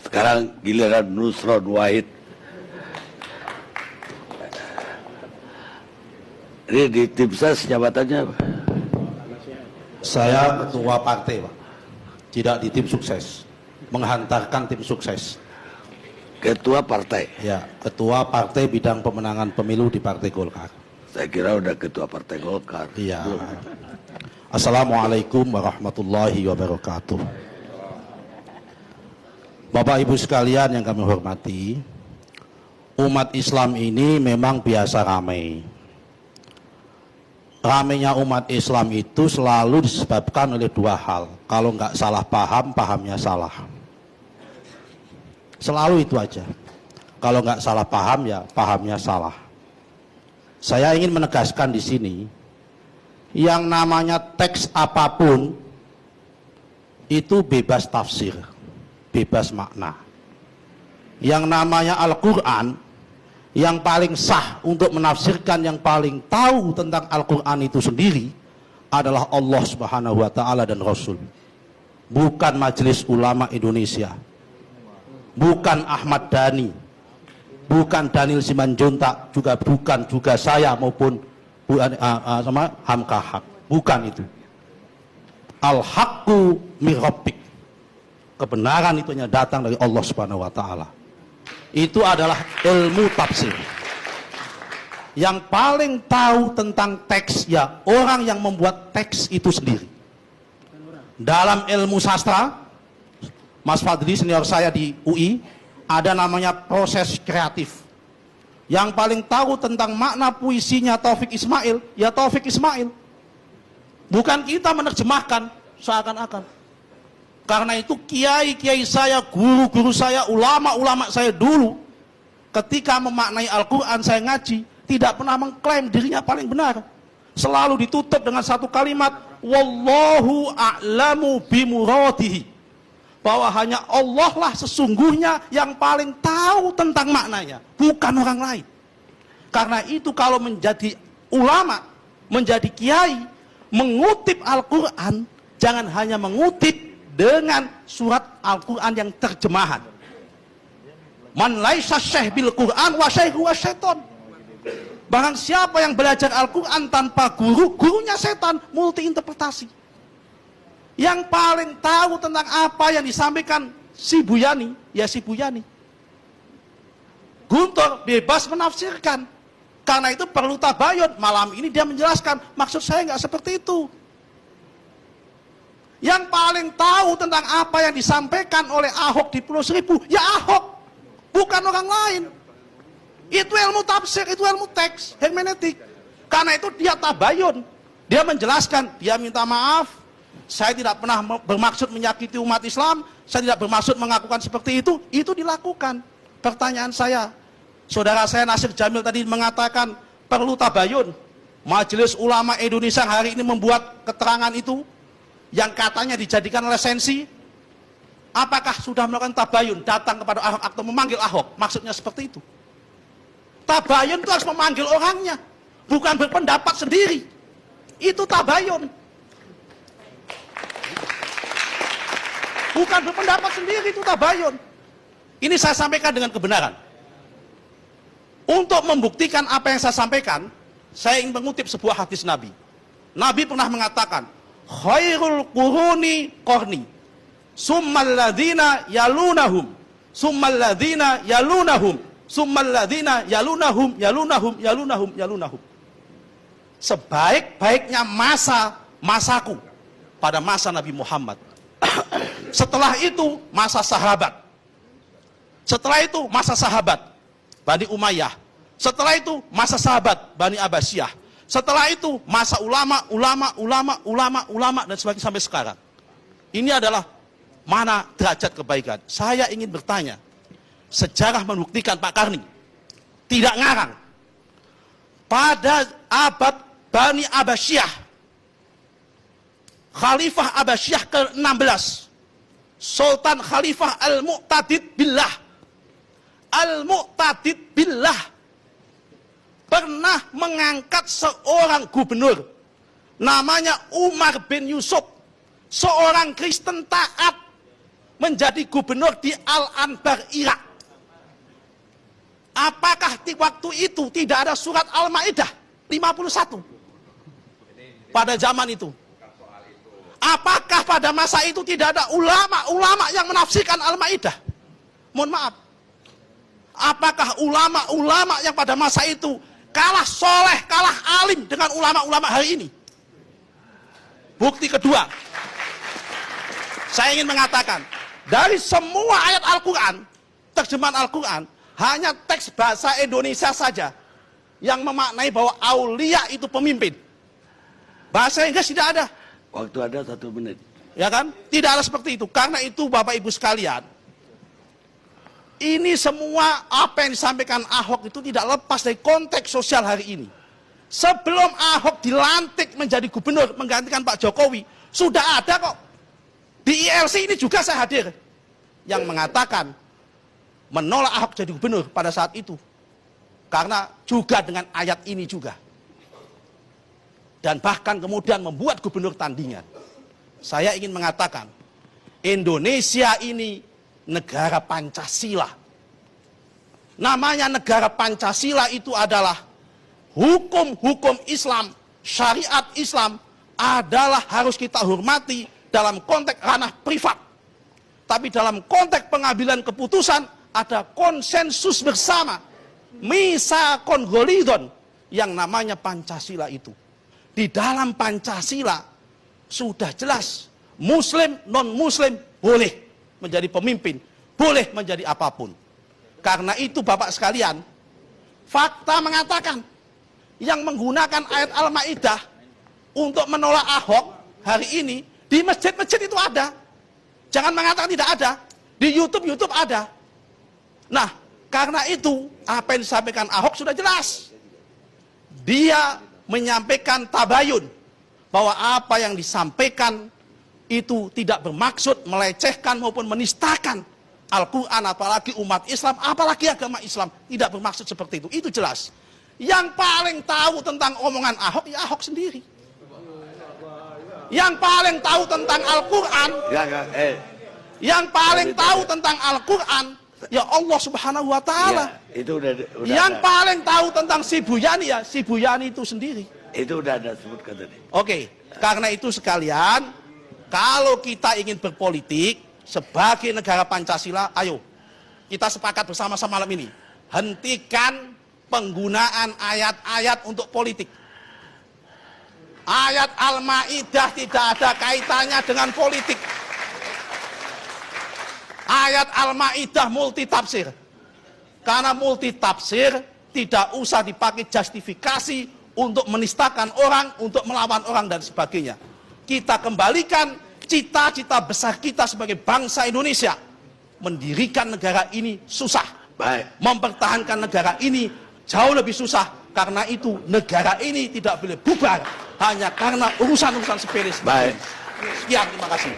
Sekarang giliran Nusron Wahid. Ini di tim ses jabatannya apa? Saya ketua partai, Pak. Tidak di tim sukses. Menghantarkan tim sukses. Ketua partai? Ya, ketua partai bidang pemenangan pemilu di Partai Golkar. Saya kira udah ketua Partai Golkar. Iya. Assalamualaikum warahmatullahi wabarakatuh. Bapak Ibu sekalian yang kami hormati, umat Islam ini memang biasa ramai. Ramainya umat Islam itu selalu disebabkan oleh dua hal. Kalau nggak salah paham, pahamnya salah. Selalu itu aja. Kalau nggak salah paham, ya pahamnya salah. Saya ingin menegaskan di sini, yang namanya teks apapun itu bebas tafsir, bebas makna. Yang namanya Al-Quran, yang paling sah untuk menafsirkan, yang paling tahu tentang Al-Quran itu sendiri adalah Allah Subhanahu wa Ta'ala dan Rasul. Bukan Majelis Ulama Indonesia, bukan Ahmad Dhani, bukan Daniel Simanjuntak, juga bukan juga saya maupun sama Hamka Haq. Bukan itu. Al-Haqqu min Rabbik. Kebenaran itu hanya datang dari Allah Subhanahu wa Ta'ala. Itu adalah ilmu tafsir. Yang paling tahu tentang teks ya orang yang membuat teks itu sendiri. Dalam ilmu sastra, Mas Fadli senior saya di UI, ada namanya proses kreatif. Yang paling tahu tentang makna puisinya Taufik Ismail, ya Taufik Ismail. Bukan kita menerjemahkan seakan-akan. Karena itu kiai-kiai saya, guru-guru saya, ulama-ulama saya dulu, ketika memaknai Al-Quran saya ngaji, tidak pernah mengklaim dirinya paling benar. Selalu ditutup dengan satu kalimat, Wallahu a'lamu bimuradihi. Bahwa hanya Allah lah sesungguhnya yang paling tahu tentang maknanya, bukan orang lain. Karena itu kalau menjadi ulama, menjadi kiai, mengutip Al-Quran, jangan hanya mengutip dengan surat Al-Quran yang terjemahan. Man laisa syekh bil Quran wa syekhu wasyaiton. Barang siapa yang belajar Al-Quran tanpa guru, gurunya setan, multi interpretasi. Yang paling tahu tentang apa yang disampaikan si Buyani, ya si Buyani. Guntur bebas menafsirkan. Karena itu perlu tabayun. Malam ini dia menjelaskan, maksud saya nggak seperti itu. Yang paling tahu tentang apa yang disampaikan oleh Ahok di Pulau Seribu, ya Ahok, bukan orang lain. Itu ilmu tafsir, itu ilmu teks, hermeneutik. Karena itu dia tabayun, dia menjelaskan, dia minta maaf, saya tidak pernah bermaksud menyakiti umat Islam, saya tidak bermaksud mengakukan seperti itu dilakukan. Pertanyaan saya, saudara saya Nasir Jamil tadi mengatakan perlu tabayun. Majelis Ulama Indonesia hari ini membuat keterangan itu, yang katanya dijadikan lisensi, apakah sudah melakukan tabayun, datang kepada Ahok atau memanggil Ahok? Maksudnya seperti itu. Tabayun itu harus memanggil orangnya, bukan berpendapat sendiri. Itu tabayun. Bukan berpendapat sendiri, itu tabayun. Ini saya sampaikan dengan kebenaran. Untuk membuktikan apa yang saya sampaikan, saya ingin mengutip sebuah hadis Nabi. Nabi pernah mengatakan, khairul quruni qarni summal ladzina yalunahum summal ladzina yalunahum summal ladzina yalunahum. Sebaik-baiknya masaku pada masa Nabi Muhammad. Setelah itu masa sahabat. Setelah itu masa sahabat Bani Umayyah. Setelah itu masa sahabat Bani Abbasiyah. Setelah itu masa ulama dan sebagainya sampai sekarang. Ini adalah mana derajat kebaikan. Saya ingin bertanya, sejarah membuktikan Pak Karni tidak ngarang. Pada abad Bani Abbasiyah, Khalifah Abbasiyah ke-16, Sultan Khalifah Al-Mu'tadid Billah pernah mengangkat seorang gubernur namanya Umar bin Yusuf, seorang Kristen taat, menjadi gubernur di Al-Anbar, Irak. Apakah di waktu itu tidak ada surat Al-Maidah 51 pada zaman itu? Apakah pada masa itu tidak ada ulama-ulama yang menafsirkan Al-Maidah? Mohon maaf. Apakah ulama-ulama yang pada masa itu kalah soleh, kalah alim dengan ulama-ulama hari ini? Bukti kedua, saya ingin mengatakan, dari semua ayat Al-Quran, terjemahan Al-Quran, hanya teks bahasa Indonesia saja yang memaknai bahwa aulia itu pemimpin. Bahasa Inggris tidak ada. Waktu ada 1 menit. Ya kan? Tidak ada seperti itu. Karena itu Bapak Ibu sekalian, ini semua apa yang disampaikan Ahok itu tidak lepas dari konteks sosial hari ini. Sebelum Ahok dilantik menjadi gubernur menggantikan Pak Jokowi, sudah ada kok. Di ILC ini juga saya hadir. Yang mengatakan menolak Ahok jadi gubernur pada saat itu. Karena juga dengan ayat ini juga. Dan bahkan kemudian membuat gubernur tandingan. Saya ingin mengatakan, Indonesia ini negara Pancasila. Namanya negara Pancasila itu adalah hukum-hukum Islam, syariat Islam adalah harus kita hormati dalam konteks ranah privat. Tapi dalam konteks pengambilan keputusan ada konsensus bersama. Misakon golidon yang namanya Pancasila itu. Di dalam Pancasila sudah jelas Muslim, non-Muslim boleh menjadi pemimpin, boleh menjadi apapun. Karena itu Bapak sekalian, fakta mengatakan yang menggunakan ayat Al-Maidah untuk menolak Ahok hari ini di masjid-masjid itu ada. Jangan mengatakan tidak ada. Di YouTube ada. Nah, karena itu apa yang disampaikan Ahok sudah jelas. Dia menyampaikan tabayun bahwa apa yang disampaikan itu tidak bermaksud melecehkan maupun menistakan Al-Quran, apalagi umat Islam, apalagi agama Islam. Tidak bermaksud seperti itu. Itu jelas. Yang paling tahu tentang omongan Ahok, ya Ahok sendiri. Yang paling tahu tentang Al-Quran, yang paling tahu tentang Al-Quran, ya Allah Subhanahu wa Ta'ala. Ya, itu udah yang ada. paling tahu tentang si Buyani, ya si Buyani itu sendiri. Itu udah ada sebutkan tadi. Oke, karena itu sekalian, kalau kita ingin berpolitik sebagai negara Pancasila, ayo kita sepakat bersama-sama malam ini, hentikan penggunaan ayat-ayat untuk politik. Ayat Al-Maidah tidak ada kaitannya dengan politik. Ayat Al-Maidah multitafsir. Karena multitafsir tidak usah dipakai justifikasi untuk menistakan orang, untuk melawan orang dan sebagainya. Kita kembalikan cita-cita besar kita sebagai bangsa Indonesia. Mendirikan negara ini susah. Baik. Mempertahankan negara ini jauh lebih susah. Karena itu negara ini tidak boleh bubar hanya karena urusan-urusan sepele. Baik. Sekian, terima kasih.